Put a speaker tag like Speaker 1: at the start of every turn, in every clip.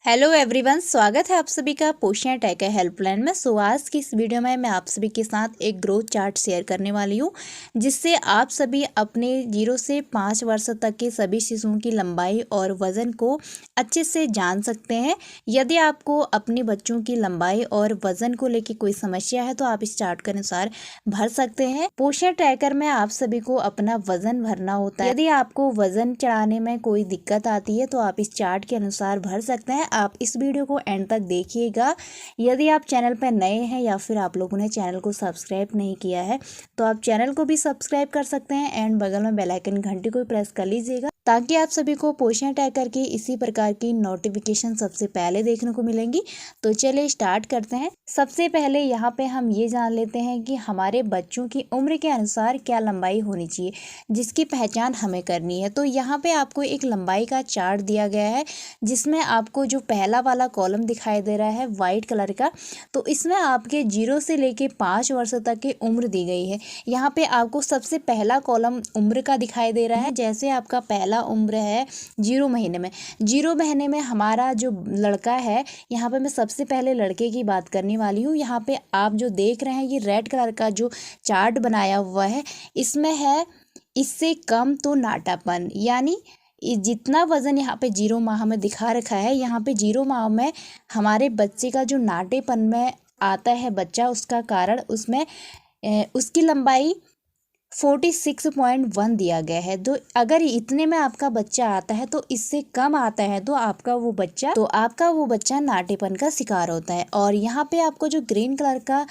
Speaker 1: Hello everyone, स्वागत है आप सभी का पोषण टेक हेल्पलाइन में। आज की इस वीडियो में मैं आप सभी के साथ एक ग्रोथ चार्ट शेयर करने वाली हूँ, जिससे आप सभी अपने 0 से 5 वर्ष तक के सभी शिशुओं की लंबाई और वज़न को अच्छे से जान सकते हैं। यदि आपको अपने बच्चों की लंबाई और वज़न को लेकर कोई समस्या है तो आप इस चार्ट के अनुसार भर सकते हैं। पोषण ट्रैकर में आप सभी को अपना वज़न भरना होता है। यदि आपको वज़न चढ़ाने में कोई दिक्कत आती है तो आप इस चार्ट के अनुसार भर सकते हैं। आप इस वीडियो को एंड तक देखिएगा। यदि आप चैनल पर नए हैं या फिर आप लोगों ने चैनल को सब्सक्राइब नहीं किया है तो आप चैनल को भी सब्सक्राइब कर सकते हैं एंड बगल में बेल आइकन घंटी को प्रेस कर लीजिएगा, ताकि आप सभी को पोषण ट्रैकर की इसी प्रकार की नोटिफिकेशन सबसे पहले देखने को मिलेंगी। तो चलिए स्टार्ट करते हैं। सबसे पहले यहाँ पे हम ये जान लेते हैं कि हमारे बच्चों की उम्र के अनुसार क्या लंबाई होनी चाहिए, जिसकी पहचान हमें करनी है। तो यहाँ पे आपको एक लंबाई का चार्ट दिया गया है, जिसमें आपको जो पहला वाला कॉलम दिखाई दे रहा है वाइट कलर का, तो इसमें आपके 0 से लेके 5 वर्ष तक की उम्र दी गई है। यहाँ पे आपको सबसे पहला कॉलम उम्र का दिखाई दे रहा है। जैसे आपका पहला उम्र है 0 महीने में, 0 महीने में हमारा जो लड़का है, यहाँ पे मैं सबसे पहले लड़के की बात करने वाली हूँ। यहाँ पे आप जो देख रहे हैं ये रेड कलर का जो चार्ट बनाया हुआ है, इसमें है इससे कम तो नाटापन, यानी जितना वजन यहाँ पे 0 माह में दिखा रखा है, यहाँ पे 0 माह में हमारे बच्चे का जो नाटेपन में आता है बच्चा, उसका कारण उसमें उसकी लंबाई 46.1 दिया गया है। तो अगर इतने में आपका बच्चा आता है तो इससे कम आता है तो आपका वो बच्चा नाटेपन का शिकार होता है। और यहाँ पे आपको जो ग्रीन कलर का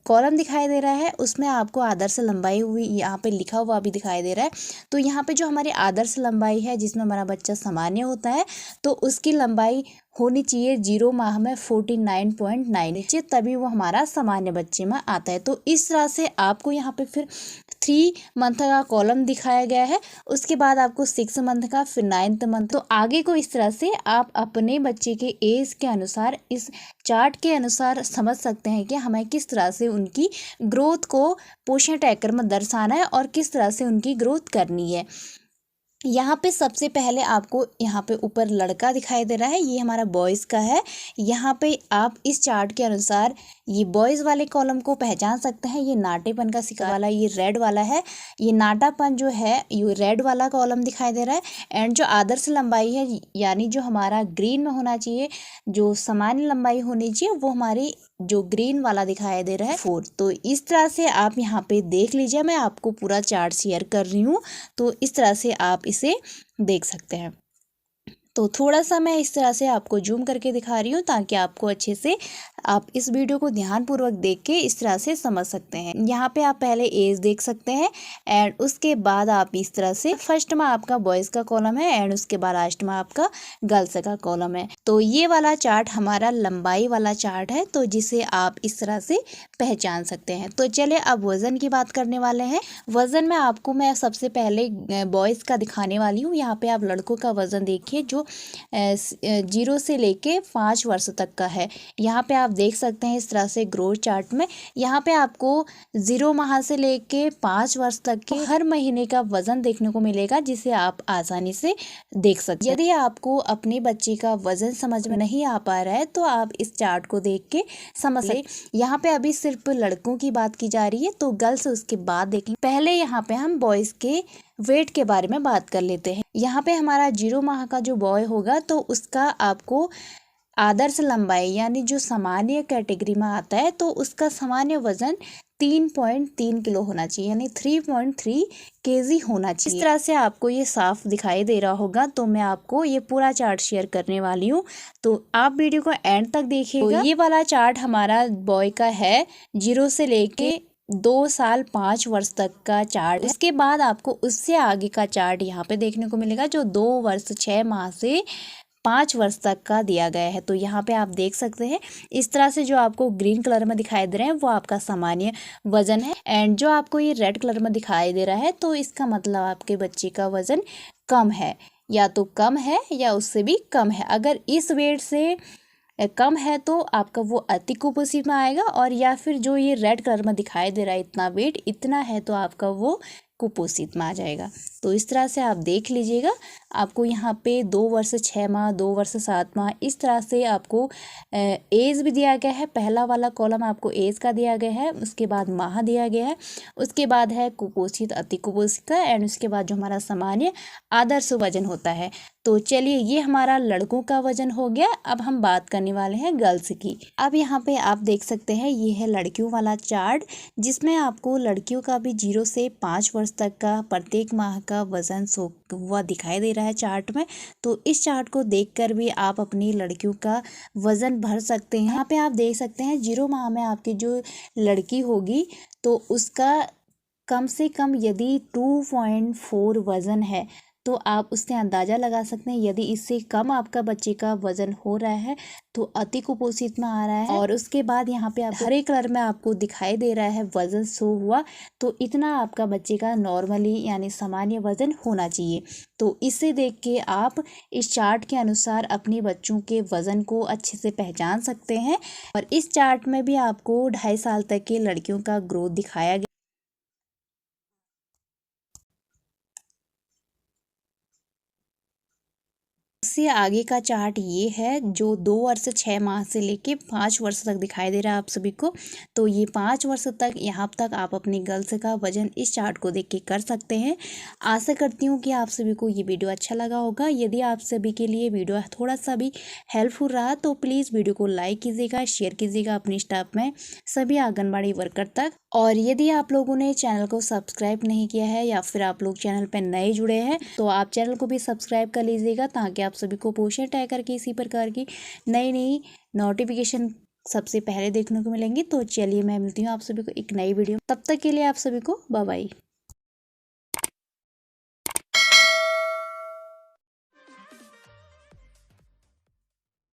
Speaker 1: कॉलम दिखाई दे रहा है, उसमें आपको आदर्श लंबाई हुई यहाँ पे लिखा हुआ भी दिखाई दे रहा है। तो यहाँ पे जो हमारी आदर्श लंबाई है, जिसमें हमारा बच्चा सामान्य होता है, तो उसकी लंबाई होनी चाहिए 0 माह में 49.9 नीचे, तभी वो हमारा सामान्य बच्चे में आता है। तो इस तरह से आपको यहाँ पे फिर 3 मंथ का कॉलम दिखाया गया है, उसके बाद आपको 6 मंथ का, फिर 9th मंथ। तो आगे को इस तरह से आप अपने बच्चे के एज के अनुसार इस चार्ट के अनुसार समझ सकते हैं कि हमें किस तरह से उनकी ग्रोथ को पोषण ट्रैकर में दर्शाना है और किस तरह से उनकी ग्रोथ करनी है। यहाँ पे सबसे पहले आपको यहाँ पे ऊपर लड़का दिखाई दे रहा है, ये हमारा बॉयज़ का है। यहाँ पे आप इस चार्ट के अनुसार ये बॉयज़ वाले कॉलम को पहचान सकते हैं। ये नाटेपन का शिकार वाला ये रेड वाला है, ये नाटापन जो है ये रेड वाला कॉलम दिखाई दे रहा है। एंड जो आदर्श लंबाई है, यानी जो हमारा ग्रीन में होना चाहिए, जो सामान्य लंबाई होनी चाहिए, वो हमारी जो ग्रीन वाला दिखाई दे रहा है 4। तो इस तरह से आप यहाँ पे देख लीजिए, मैं आपको पूरा चार्ट शेयर कर रही हूँ, तो इस तरह से आप इसे देख सकते हैं। तो थोड़ा सा मैं इस तरह से आपको जूम करके दिखा रही हूँ, ताकि आपको अच्छे से आप इस वीडियो को ध्यानपूर्वक देख के इस तरह से समझ सकते हैं। यहाँ पे आप पहले एज देख सकते हैं एंड उसके बाद आप इस तरह से फर्स्ट में आपका बॉयज़ का कॉलम है एंड उसके बाद लास्ट में आपका गर्ल्स का कॉलम है। तो ये वाला चार्ट हमारा लंबाई वाला चार्ट है, तो जिसे आप इस तरह से पहचान सकते हैं। तो चलिए अब वज़न की बात करने वाले हैं। वज़न में आपको मैं सबसे पहले बॉयज़ का दिखाने वाली हूँ। यहाँ पे आप लड़कों का वज़न देखिए, जो 0 से लेके 5 वर्ष तक का है। यहाँ पे आप देख सकते हैं इस तरह से ग्रोथ चार्ट में, यहाँ पे आपको 0 माह से लेके 5 वर्ष तक के हर महीने का वजन देखने को मिलेगा, जिसे आप आसानी से देख सकते हैं। यदि आपको अपने बच्चे का वजन समझ में नहीं आ पा रहा है तो आप इस चार्ट को देख के समझ सकते। यहाँ पे अभी सिर्फ लड़कों की बात की जा रही है, तो गर्ल्स उसके बाद देखेंगे। पहले यहाँ पे हम बॉयज़ के वेट के बारे में बात कर लेते हैं। यहाँ पे हमारा 0 माह का जो बॉय होगा, तो उसका आपको आदर्श लंबाई, यानी जो सामान्य कैटेगरी में आता है, तो उसका सामान्य वजन 3.3 किलो होना चाहिए, यानी 3.3 kg होना चाहिए। इस तरह से आपको ये साफ दिखाई दे रहा होगा। तो मैं आपको ये पूरा चार्ट शेयर करने वाली हूँ, तो आप वीडियो को एंड तक देखिएगा। तो ये वाला चार्ट हमारा बॉय का है, 0 से लेके 2 साल 5 वर्ष तक का चार्ट है। उसके बाद आपको उससे आगे का चार्ट यहाँ पे देखने को मिलेगा, जो 2 वर्ष 6 माह से 5 वर्ष तक का दिया गया है। तो यहाँ पे आप देख सकते हैं इस तरह से जो आपको ग्रीन कलर में दिखाई दे रहे हैं वो आपका सामान्य वजन है, एंड जो आपको ये रेड कलर में दिखाई दे रहा है, तो इसका मतलब आपके बच्चे का वजन कम है, या तो कम है या उससे भी कम है। अगर इस वेट से कम है तो आपका वो अति कुपोषित में आएगा, और या फिर जो ये रेड कलर में दिखाई दे रहा है इतना वेट इतना है, तो आपका वो कुपोषित में आ जाएगा। तो इस तरह से आप देख लीजिएगा, आपको यहाँ पे 2 वर्ष 6 माह, 2 वर्ष 7 माह, इस तरह से आपको एज भी दिया गया है। पहला वाला कॉलम आपको एज का दिया गया है, उसके बाद माह दिया गया है, उसके बाद है कुपोषित, अति कुपोषित का, एंड उसके बाद जो हमारा सामान्य आदर्श वजन होता है। तो चलिए, ये हमारा लड़कों का वजन हो गया। अब हम बात करने वाले हैं गर्ल्स की। अब यहाँ पे आप देख सकते हैं, ये है लड़कियों वाला चार्ट, जिसमें आपको लड़कियों का भी 0 से 5 वर्ष तक का प्रत्येक माह का वजन शो हुआ दिखाई दे रहा है चार्ट में। तो इस चार्ट को देखकर भी आप अपनी लड़कियों का वजन भर सकते हैं। यहाँ पे आप देख सकते हैं 0 माह में आपकी जो लड़की होगी तो उसका कम से कम यदि 2.4 वजन है तो आप उससे अंदाज़ा लगा सकते हैं। यदि इससे कम आपका बच्चे का वजन हो रहा है तो अति कुपोषित में आ रहा है। और उसके बाद यहाँ पे आप हरे कलर में आपको दिखाई दे रहा है वजन शो हुआ, तो इतना आपका बच्चे का नॉर्मली यानी सामान्य वजन होना चाहिए। तो इसे देख के आप इस चार्ट के अनुसार अपने बच्चों के वजन को अच्छे से पहचान सकते हैं। और इस चार्ट में भी आपको 2.5 साल तक के लड़कियों का ग्रोथ दिखाया गया। उससे आगे का चार्ट ये है जो 2 वर्ष 6 माह से लेके 5 वर्ष तक दिखाई दे रहा है आप सभी को। तो ये 5 वर्ष तक यहाँ तक आप अपनी गर्ल्स का वजन इस चार्ट को देख के कर सकते हैं। आशा करती हूँ कि आप सभी को ये वीडियो अच्छा लगा होगा। यदि आप सभी के लिए वीडियो थोड़ा सा भी हेल्पफुल रहा तो प्लीज़ वीडियो को लाइक कीजिएगा, शेयर कीजिएगा अपने स्टाफ में सभी आंगनबाड़ी वर्कर तक। और यदि आप लोगों ने चैनल को सब्सक्राइब नहीं किया है या फिर आप लोग चैनल पर नए जुड़े हैं तो आप चैनल को भी सब्सक्राइब कर लीजिएगा, ताकि आप सभी को पोषण टैग करके इसी प्रकार की नई नई नोटिफिकेशन सबसे पहले देखने को मिलेंगी। तो चलिए, मैं मिलती हूँ आप सभी को एक नई वीडियो। तब तक के लिए आप सभी को बाय बाय।